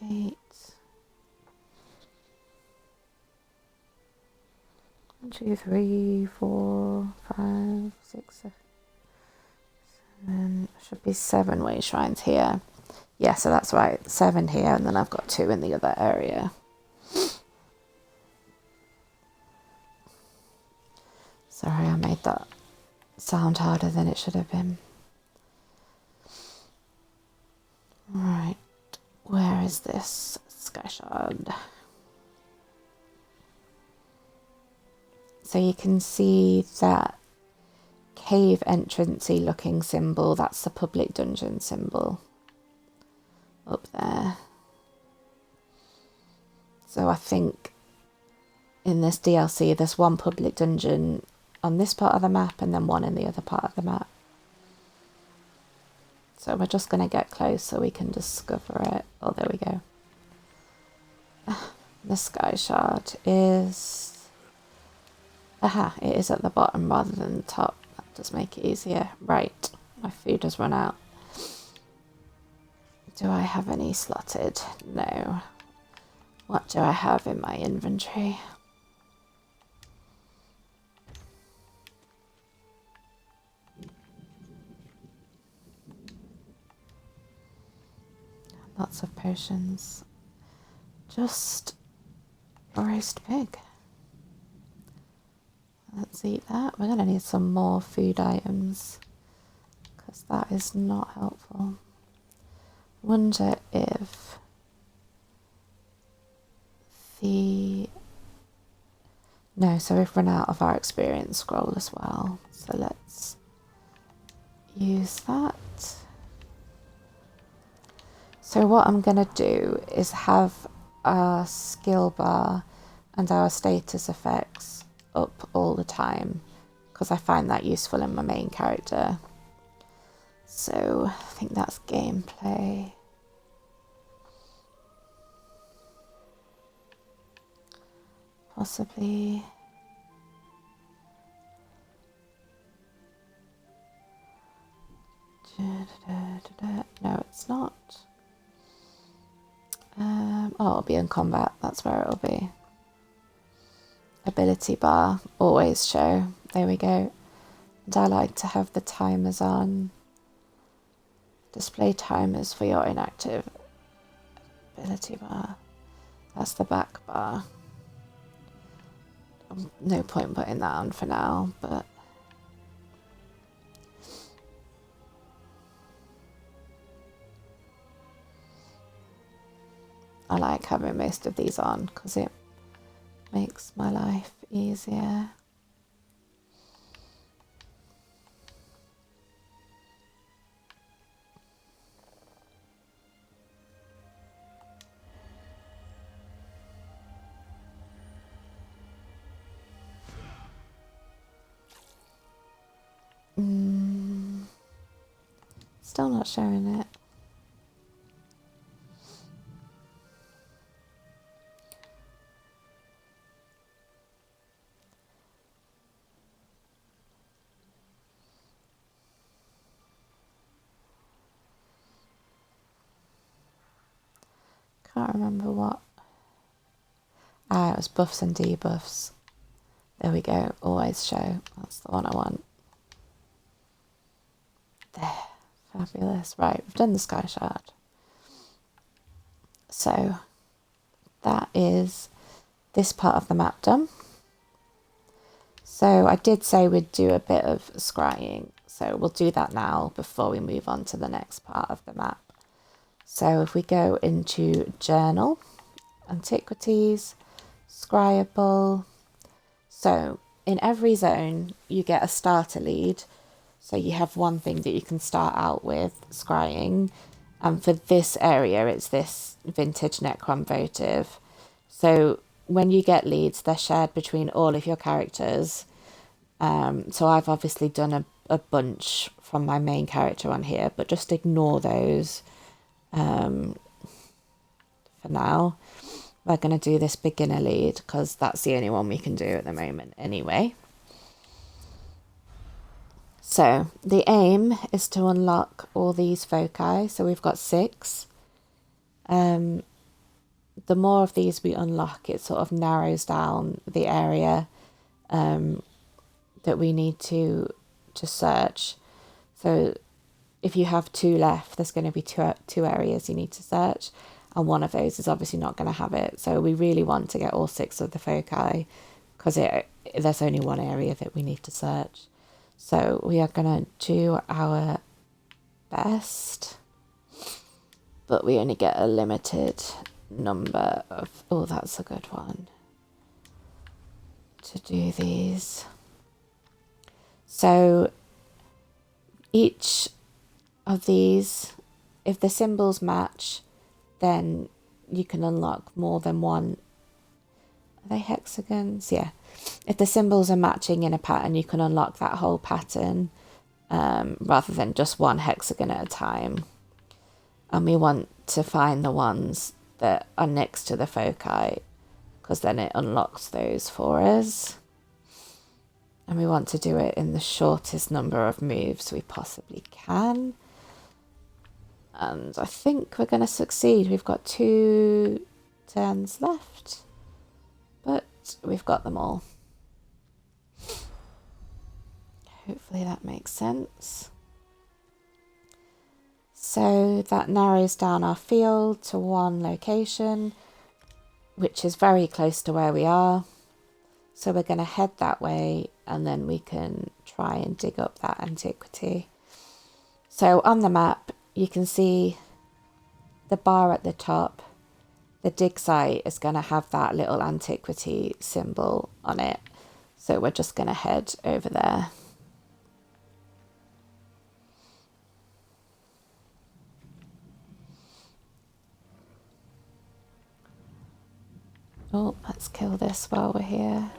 8. 1, 2, 3, 4, 5, 6, 7. There should be 7 Wayshrines here. Yeah, so that's right. 7 here, and then I've got 2 in the other area. Sorry, I made that sound harder than it should have been. Right, where is this Skyshard? So you can see that cave entrancey looking symbol, that's the public dungeon symbol up there. So I think in this DLC there's 1 public dungeon on this part of the map and then 1 in the other part of the map. So we're just going to get close so we can discover it. Oh, there we go. The Skyshard is... Aha, it is at the bottom rather than the top. That does make it easier. Right, my food has run out. Do I have any slotted? No. What do I have in my inventory? Lots of potions. Just a roast pig. Let's eat that. We're going to need some more food items because that is not helpful. Wonder if the... No, so we've run out of our experience scroll as well. So let's use that. So what I'm going to do is have our skill bar and our status effects up all the time because I find that useful in my main character. So I think that's gameplay. Possibly. No, it's not. Oh, it'll be in combat. That's where it'll be. Ability bar, always show. There we go. And I like to have the timers on. Display timers for your inactive ability bar. That's the back bar. No point putting that on for now, but I like having most of these on because it makes my life easier. Still not showing it. Can't remember what. Ah, it was buffs and debuffs. There we go. Always show. That's the one I want. There. Fabulous. Right, we've done the Skyshard. So that is this part of the map done. So I did say we'd do a bit of scrying. So we'll do that now before we move on to the next part of the map. So if we go into Journal, Antiquities, Scryable. So in every zone you get a starter lead. So you have one thing that you can start out with scrying. And for this area, it's this vintage Necron votive. So when you get leads, they're shared between all of your characters. So I've obviously done a bunch from my main character on here, but just ignore those for now. We're going to do this beginner lead because that's the only one we can do at the moment anyway. So the aim is to unlock all these foci. So we've got 6. The more of these we unlock, it sort of narrows down the area that we need to search. So if you have 2 left, there's going to be two areas you need to search, and one of those is obviously not going to have it. So we really want to get all 6 of the foci because there's only one area that we need to search. So we are going to do our best, but we only get a limited number of... Oh, that's a good one to do these. So each of these, if the symbols match, then you can unlock more than one. Are they hexagons? Yeah. If the symbols are matching in a pattern, you can unlock that whole pattern rather than just one hexagon at a time. And we want to find the ones that are next to the foci because then it unlocks those for us. And we want to do it in the shortest number of moves we possibly can. And I think we're going to succeed. We've got 2 turns left, but we've got them all. Hopefully that makes sense. So that narrows down our field to one location, which is very close to where we are. So we're going to head that way and then we can try and dig up that antiquity. So on the map, you can see the bar at the top. The dig site is going to have that little antiquity symbol on it. So we're just going to head over there. Oh, let's kill this while we're here.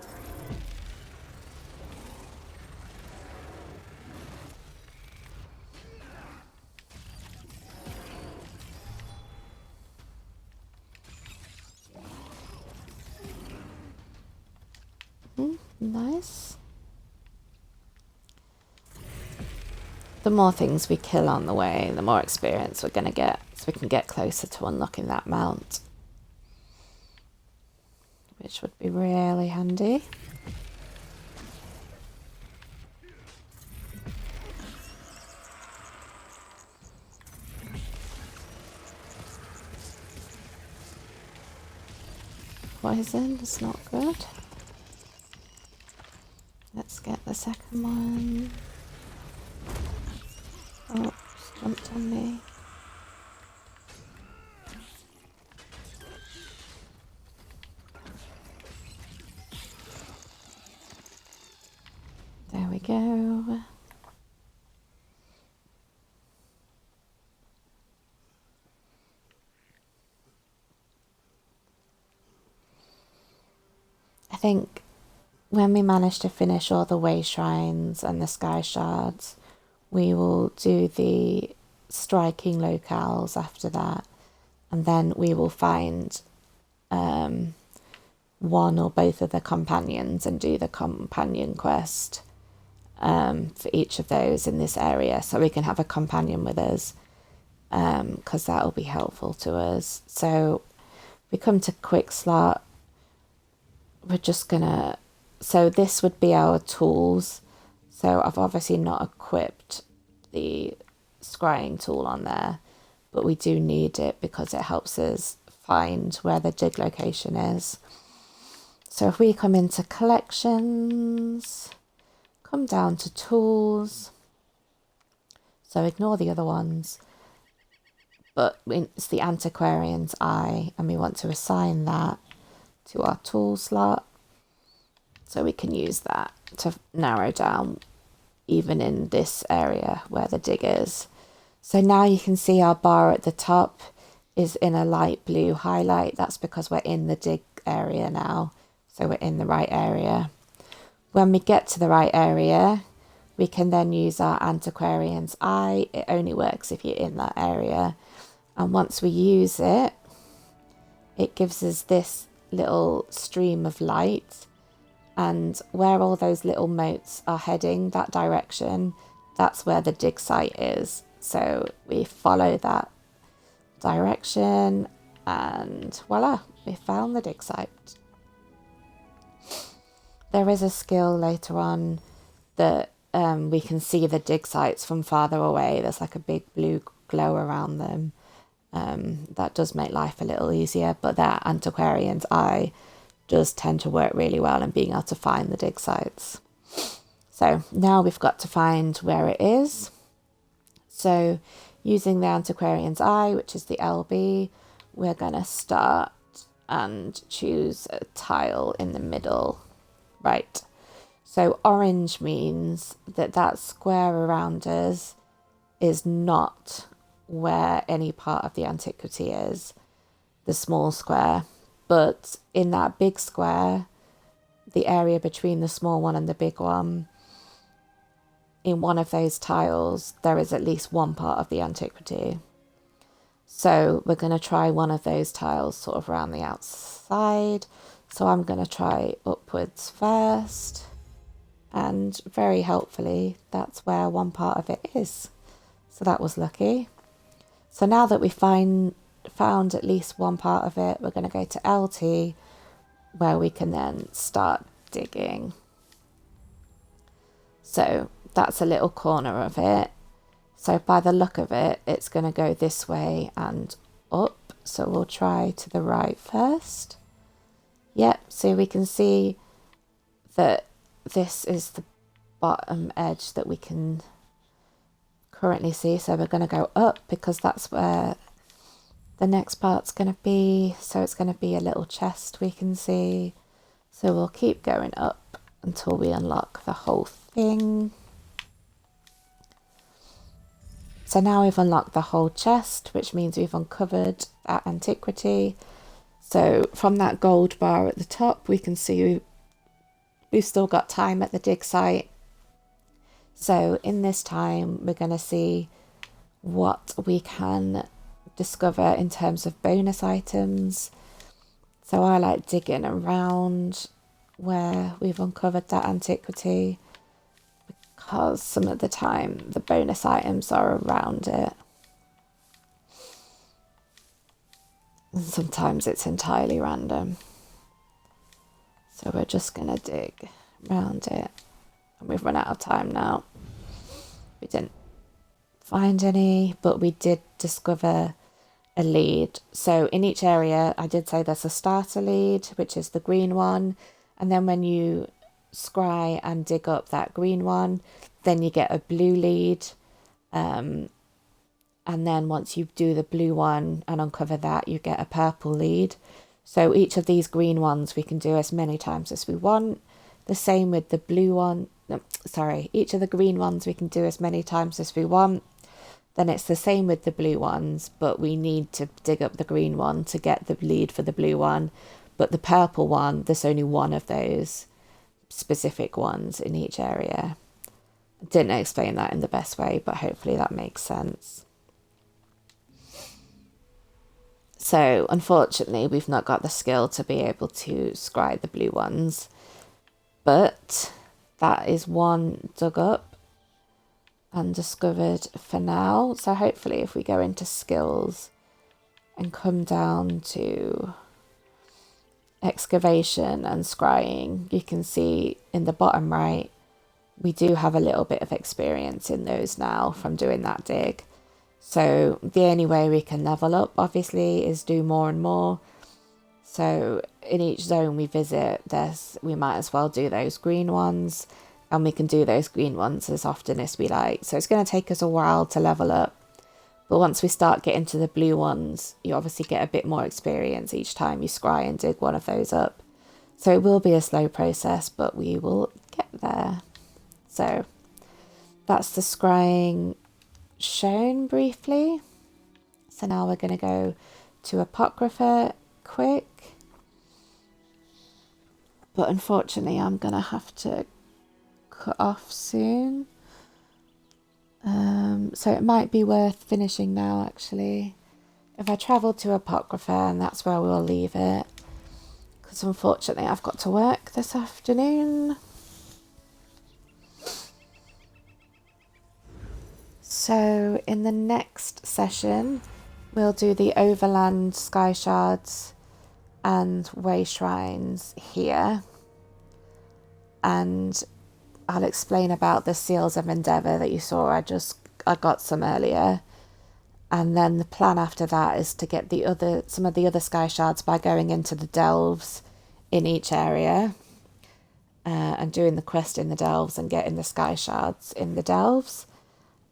Nice. The more things we kill on the way, the more experience we're going to get, so we can get closer to unlocking that mount, which would be really handy. Poison is not good. Let's get the second one. Oh, it's jumped on me. There we go. I think when we manage to finish all the Wayshrines and the Skyshards, we will do the striking locales after that, and then we will find one or both of the companions and do the companion quest for each of those in this area, so we can have a companion with us, because that will be helpful to us. So we come to quick slot. We're just gonna, so this would be our tools. So I've obviously not equipped the scrying tool on there, but we do need it because it helps us find where the dig location is. So if we come into collections, come down to tools, so ignore the other ones, but it's the antiquarian's eye, and we want to assign that to our tool slot, so we can use that to narrow down even in this area where the dig is. So now you can see our bar at the top is in a light blue highlight. That's because we're in the dig area now, so we're in the right area. When we get to the right area, we can then use our antiquarian's eye. It only works if you're in that area, and once we use it, it gives us this little stream of light, and where all those little motes are heading, that direction, that's where the dig site is. So we follow that direction, and voila, we found the dig site. There is a skill later on that we can see the dig sites from farther away. There's like a big blue glow around them. That does make life a little easier, but that antiquarian's eye does tend to work really well in being able to find the dig sites. So now we've got to find where it is. So using the antiquarian's eye, which is the LB, we're going to start and choose a tile in the middle. Right. So orange means that that square around us is not where any part of the antiquity is, the small square. But in that big square, the area between the small one and the big one, in one of those tiles, there is at least one part of the antiquity. So we're going to try one of those tiles sort of around the outside. So I'm going to try upwards first. And very helpfully, that's where one part of it is. So that was lucky. So now that we found at least one part of it, we're going to go to LT, where we can then start digging. So that's a little corner of it. So by the look of it, it's going to go this way and up. So we'll try to the right first. Yep, so we can see that this is the bottom edge that we can currently see. So we're going to go up because that's where the next part's going to be. So it's going to be a little chest we can see. So we'll keep going up until we unlock the whole thing. So now we've unlocked the whole chest, which means we've uncovered that antiquity. So from that gold bar at the top, we can see we've still got time at the dig site. So in this time, we're going to see what we can discover in terms of bonus items. So I like digging around where we've uncovered that antiquity, because some of the time the bonus items are around it. And sometimes it's entirely random. So we're just going to dig around it. And we've run out of time now. We didn't find any, but we did discover a lead. So in each area, I did say there's a starter lead, which is the green one. And then when you scry and dig up that green one, then you get a blue lead. And then once you do the blue one and uncover that, you get a purple lead. So each of these green ones we can do as many times as we want. The same with the blue one. Each of the green ones we can do as many times as we want. Then it's the same with the blue ones, but we need to dig up the green one to get the lead for the blue one. But the purple one, there's only one of those. specific ones in each area. Didn't explain that in the best way, but hopefully that makes sense. So unfortunately, we've not got the skill to be able to scry the blue ones, but that is one dug up and discovered for now. So hopefully if we go into skills and come down to excavation and scrying, you can see in the bottom right, we do have a little bit of experience in those now from doing that dig. So the only way we can level up, obviously, is do more and more. So in each zone we visit, we might as well do those green ones, and we can do those green ones as often as we like. So it's going to take us a while to level up. But once we start getting to the blue ones, you obviously get a bit more experience each time you scry and dig one of those up. So it will be a slow process, but we will get there. So that's the scrying shown briefly. So now we're going to go to Apocrypha quick. But unfortunately, I'm going to have to cut off soon. So it might be worth finishing now, actually. If I travel to Apocrypha, and that's where we'll leave it. Because unfortunately, I've got to work this afternoon. So in the next session, we'll do the overland Skyshards and Wayshrines here. And I'll explain about the Seals of Endeavour that you saw. I got some earlier. And then the plan after that is to get some of the other Skyshards by going into the delves in each area. And doing the quest in the delves and getting the Skyshards in the delves.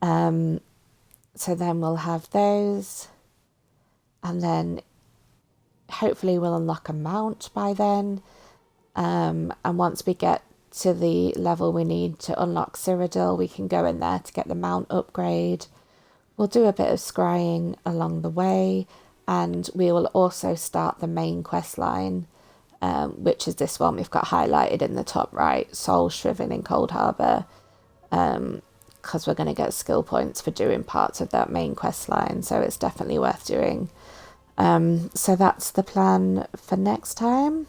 So then we'll have those, and then hopefully we'll unlock a mount by then. And once we get to the level we need to unlock Cyrodiil, we can go in there to get the mount upgrade. We'll do a bit of scrying along the way, and we will also start the main quest line, which is this one we've got highlighted in the top right, Soul Shriven in Cold Harbour. Because we're going to get skill points for doing parts of that main quest line, so it's definitely worth doing. So that's the plan for next time.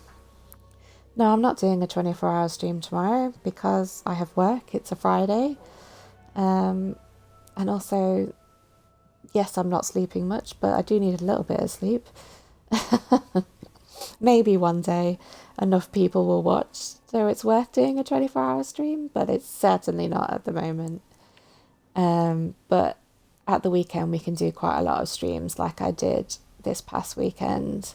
No, I'm not doing a 24-hour stream tomorrow because I have work. It's a Friday. And also, yes, I'm not sleeping much, but I do need a little bit of sleep. Maybe one day enough people will watch, so it's worth doing a 24-hour stream, but it's certainly not at the moment. But at the weekend we can do quite a lot of streams like I did this past weekend.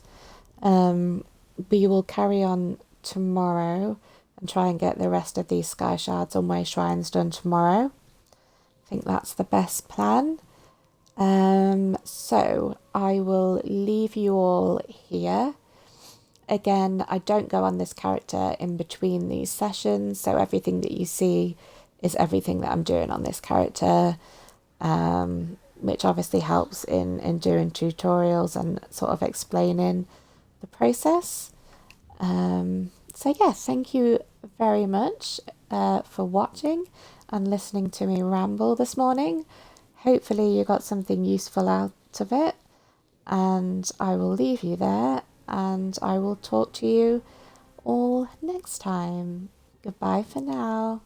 We will carry on tomorrow and try and get the rest of these Skyshards and Wayshrines done tomorrow. I think that's the best plan. So I will leave you all here. Again, I don't go on this character in between these sessions, so everything that you see is everything that I'm doing on this character, which obviously helps in doing tutorials and sort of explaining the process. So yeah, thank you very much for watching and listening to me ramble this morning. Hopefully you got something useful out of it, and I will leave you there, and I will talk to you all next time. Goodbye for now.